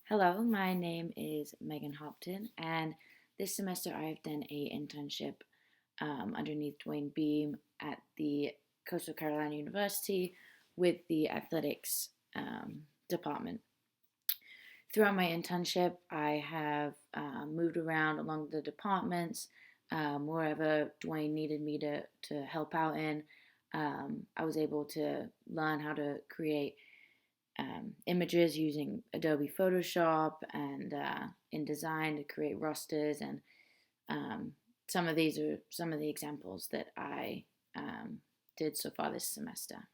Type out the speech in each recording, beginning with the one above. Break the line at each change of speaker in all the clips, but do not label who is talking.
Hello, my name is Megan Hopton, and this semester I've done a internship underneath Dwayne Beam at the Coastal Carolina University with the athletics department. Throughout my internship, I have moved around along the departments wherever Dwayne needed me to help out in. I was able to learn how to create images using Adobe Photoshop and InDesign to create rosters. And some of these are some of the examples that I did so far this semester.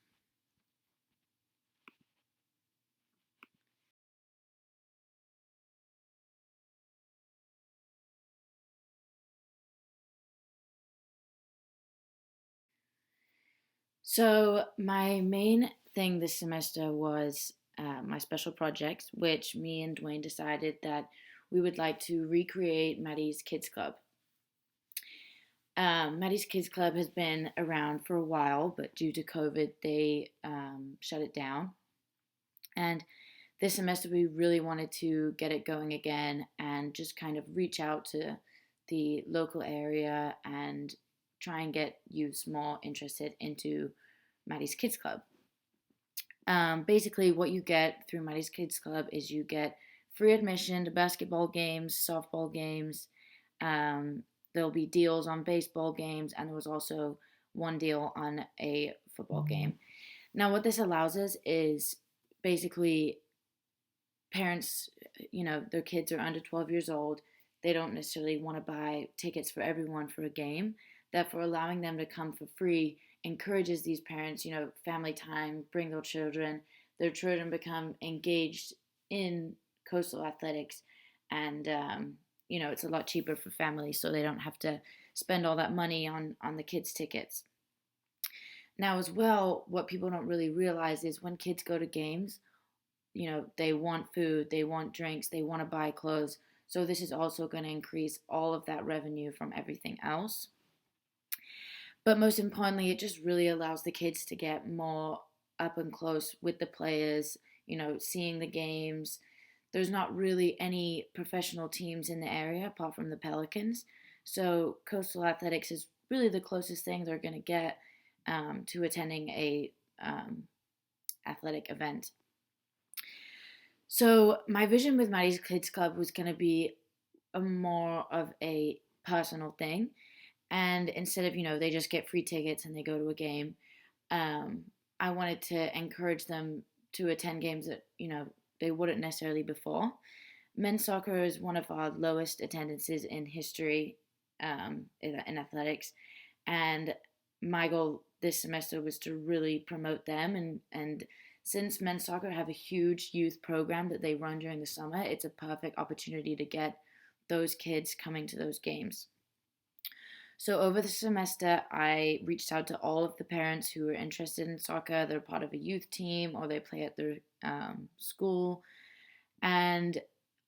So my main thing this semester was my special projects, which me and Dwayne decided that we would like to recreate Maddie's Kids Club. Maddie's Kids Club has been around for a while, but due to COVID, they shut it down. And this semester, we really wanted to get it going again and just kind of reach out to the local area and try and get youths more interested into Maddie's Kids Club. Basically, what you get through Maddie's Kids Club is you get free admission to basketball games, softball games. There'll be deals on baseball games, and there was also one deal on a football game. Now, what this allows us is basically parents, their kids are under 12 years old. They don't necessarily want to buy tickets for everyone for a game. Therefore, allowing them to come for free encourages these parents, family time, bring their children become engaged in coastal athletics, and, it's a lot cheaper for families, so they don't have to spend all that money on the kids' tickets. Now, as well, what people don't really realize is when kids go to games, they want food, they want drinks, they want to buy clothes. So this is also going to increase all of that revenue from everything else. But most importantly, it just really allows the kids to get more up and close with the players, seeing the games. There's not really any professional teams in the area apart from the Pelicans. So coastal athletics is really the closest thing they're going to get to attending a athletic event. So my vision with Maddie's Kids Club was going to be a more of a personal thing. And instead of, they just get free tickets and they go to a game, I wanted to encourage them to attend games that, they wouldn't necessarily before. Men's soccer is one of our lowest attendances in history in athletics. And my goal this semester was to really promote them. And since men's soccer have a huge youth program that they run during the summer, it's a perfect opportunity to get those kids coming to those games. So over the semester, I reached out to all of the parents who were interested in soccer. They're part of a youth team or they play at their school, and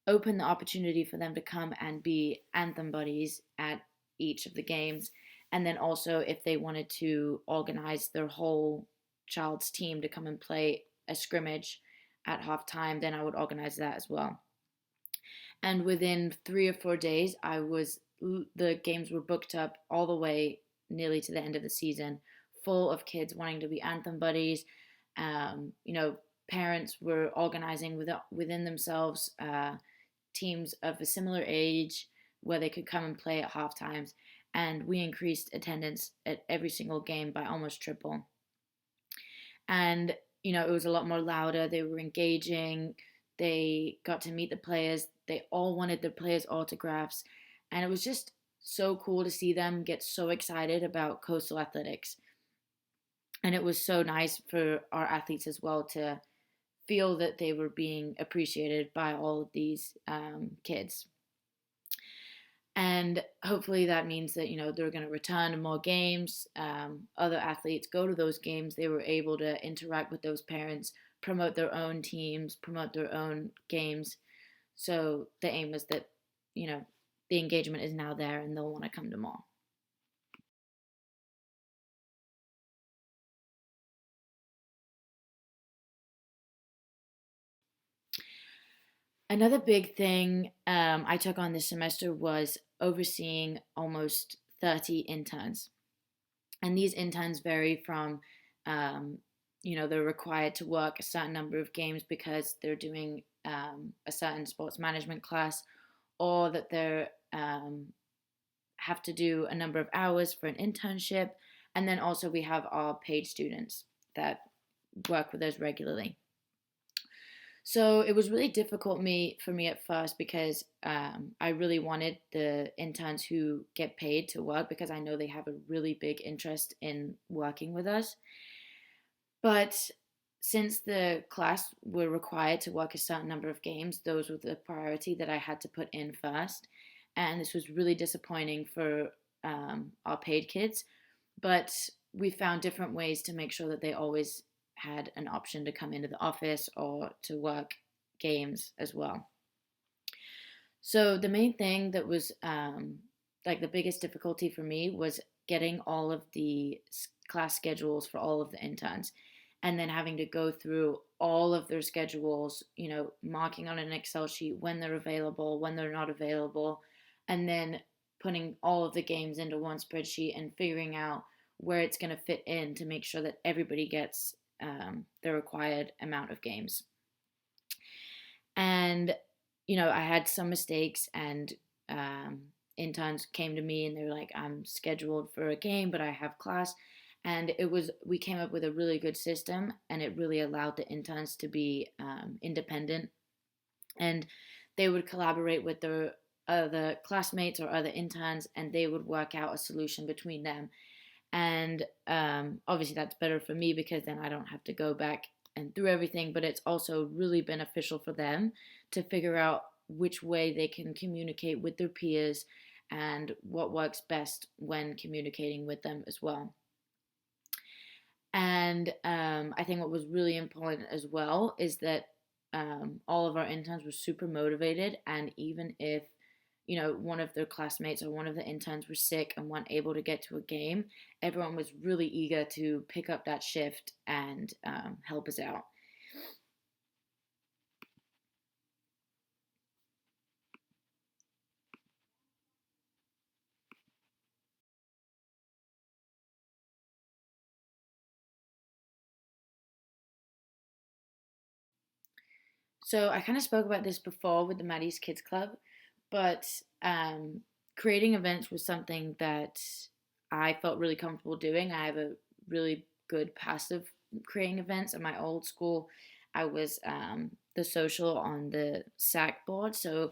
opened the opportunity for them to come and be anthem buddies at each of the games. And then also, if they wanted to organize their whole child's team to come and play a scrimmage at halftime, then I would organize that as well. And within 3 or 4 days, the games were booked up all the way nearly to the end of the season, full of kids wanting to be anthem buddies. Parents were organizing within themselves teams of a similar age where they could come and play at half times. And we increased attendance at every single game by almost triple. And, it was a lot more louder. They were engaging. They got to meet the players. They all wanted the players' autographs. And it was just so cool to see them get so excited about coastal athletics. And it was so nice for our athletes as well to feel that they were being appreciated by all of these kids. And hopefully that means that, they're going to return to more games. Other athletes go to those games. They were able to interact with those parents, promote their own teams, promote their own games. So the aim is that, the engagement is now there and they'll want to come to more. Another big thing I took on this semester was overseeing almost 30 interns. And these interns vary from, um, they're required to work a certain number of games because they're doing a certain sports management class, or that they're have to do a number of hours for an internship. And then also we have our paid students that work with us regularly. So it was really difficult for me at first because I really wanted the interns who get paid to work because I know they have a really big interest in working with us. But since the class were required to work a certain number of games, those were the priority that I had to put in first. And this was really disappointing for our paid kids. But we found different ways to make sure that they always had an option to come into the office or to work games as well. So the main thing that was like the biggest difficulty for me was getting all of the class schedules for all of the interns and then having to go through all of their schedules, marking on an Excel sheet when they're available, when they're not available, and then putting all of the games into one spreadsheet and figuring out where it's going to fit in to make sure that everybody gets the required amount of games. And, I had some mistakes, and interns came to me and they were like, I'm scheduled for a game, but I have class. And we came up with a really good system, and it really allowed the interns to be independent. And they would collaborate with their other classmates or other interns, and they would work out a solution between them. And obviously, that's better for me because then I don't have to go back and through everything, but it's also really beneficial for them to figure out which way they can communicate with their peers and what works best when communicating with them as well. And I think what was really important as well is that all of our interns were super motivated, and even if one of their classmates or one of the interns were sick and weren't able to get to a game, everyone was really eager to pick up that shift and help us out. So I kind of spoke about this before with the Maddie's Kids Club, but um, creating events was something that I felt really comfortable doing. I have a really good passive creating events. At my old school, I was the social on the SAC board, so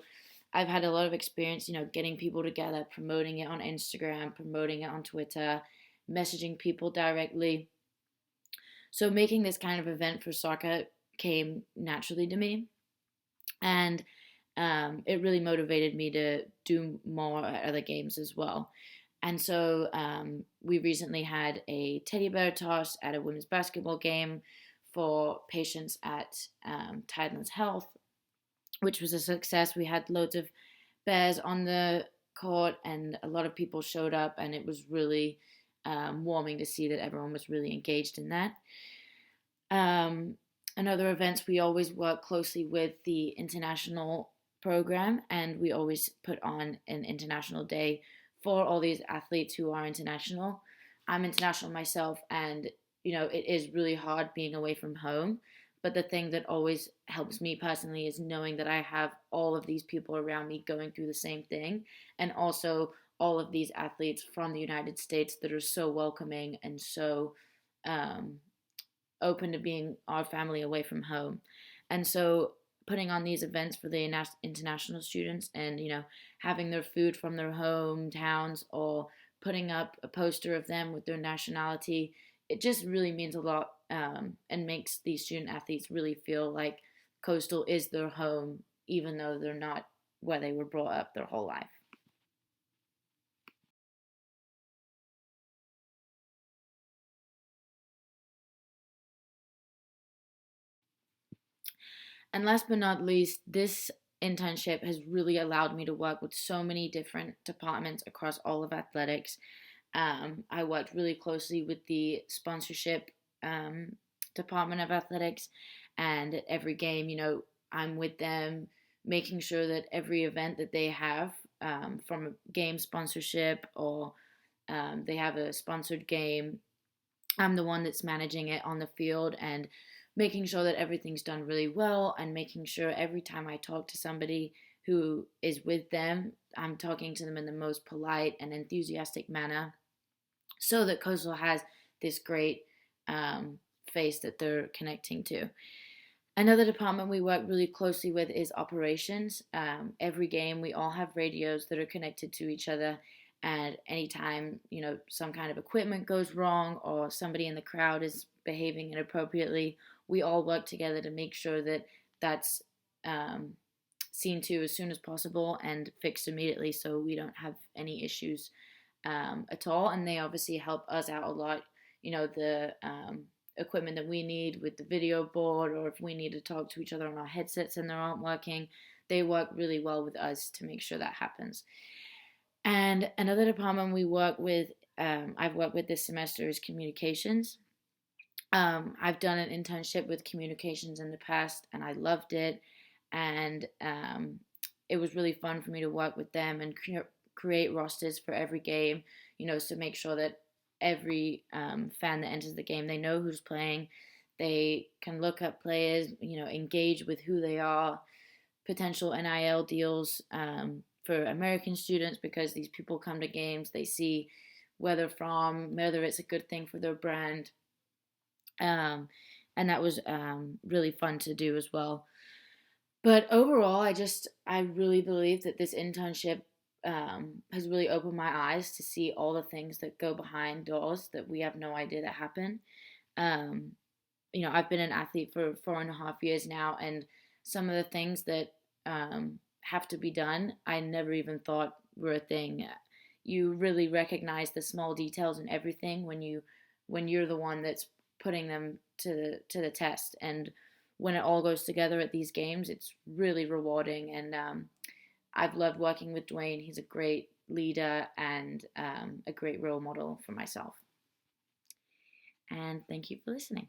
I've had a lot of experience, getting people together, promoting it on Instagram, promoting it on Twitter, messaging people directly. So making this kind of event for soccer came naturally to me, and it really motivated me to do more at other games as well. And so we recently had a teddy bear toss at a women's basketball game for patients at Tidelands Health, which was a success. We had loads of bears on the court, and a lot of people showed up, and it was really warming to see that everyone was really engaged in that. Um, and other events, we always work closely with the international program, and we always put on an international day for all these athletes who are international. I'm international myself, and it is really hard being away from home. But the thing that always helps me personally is knowing that I have all of these people around me going through the same thing, and also all of these athletes from the United States that are so welcoming and so um, open to being our family away from home. And so putting on these events for the international students, and having their food from their hometowns, or putting up a poster of them with their nationality, it just really means a lot, and makes these student athletes really feel like Coastal is their home, even though they're not where they were brought up their whole life. And last but not least, this internship has really allowed me to work with so many different departments across all of athletics. I worked really closely with the sponsorship department of athletics, and at every game, I'm with them making sure that every event that they have, from a game sponsorship or they have a sponsored game, I'm the one that's managing it on the field and making sure that everything's done really well, and making sure every time I talk to somebody who is with them, I'm talking to them in the most polite and enthusiastic manner, so that Coastal has this great face that they're connecting to. Another department we work really closely with is operations. Every game, we all have radios that are connected to each other, and anytime some kind of equipment goes wrong or somebody in the crowd is behaving inappropriately, we all work together to make sure that that's um, seen to as soon as possible and fixed immediately, so we don't have any issues at all. And they obviously help us out a lot. The equipment that we need with the video board, or if we need to talk to each other on our headsets and they aren't working, they work really well with us to make sure that happens. And another department we work with, I've worked with this semester, is communications. I've done an internship with communications in the past, and I loved it. And it was really fun for me to work with them and create rosters for every game, to make sure that every fan that enters the game, they know who's playing. They can look up players, engage with who they are, potential NIL deals for American students, because these people come to games, they see where they're from, whether it's a good thing for their brand. And that was really fun to do as well. But overall, I really believe that this internship has really opened my eyes to see all the things that go behind doors that we have no idea that happen. Um, I've been an athlete for 4.5 years now, and some of the things that have to be done, I never even thought were a thing. You really recognize the small details in everything when you're the one that's putting them to the test. And when it all goes together at these games, it's really rewarding. And I've loved working with Dwayne. He's a great leader and a great role model for myself. And thank you for listening.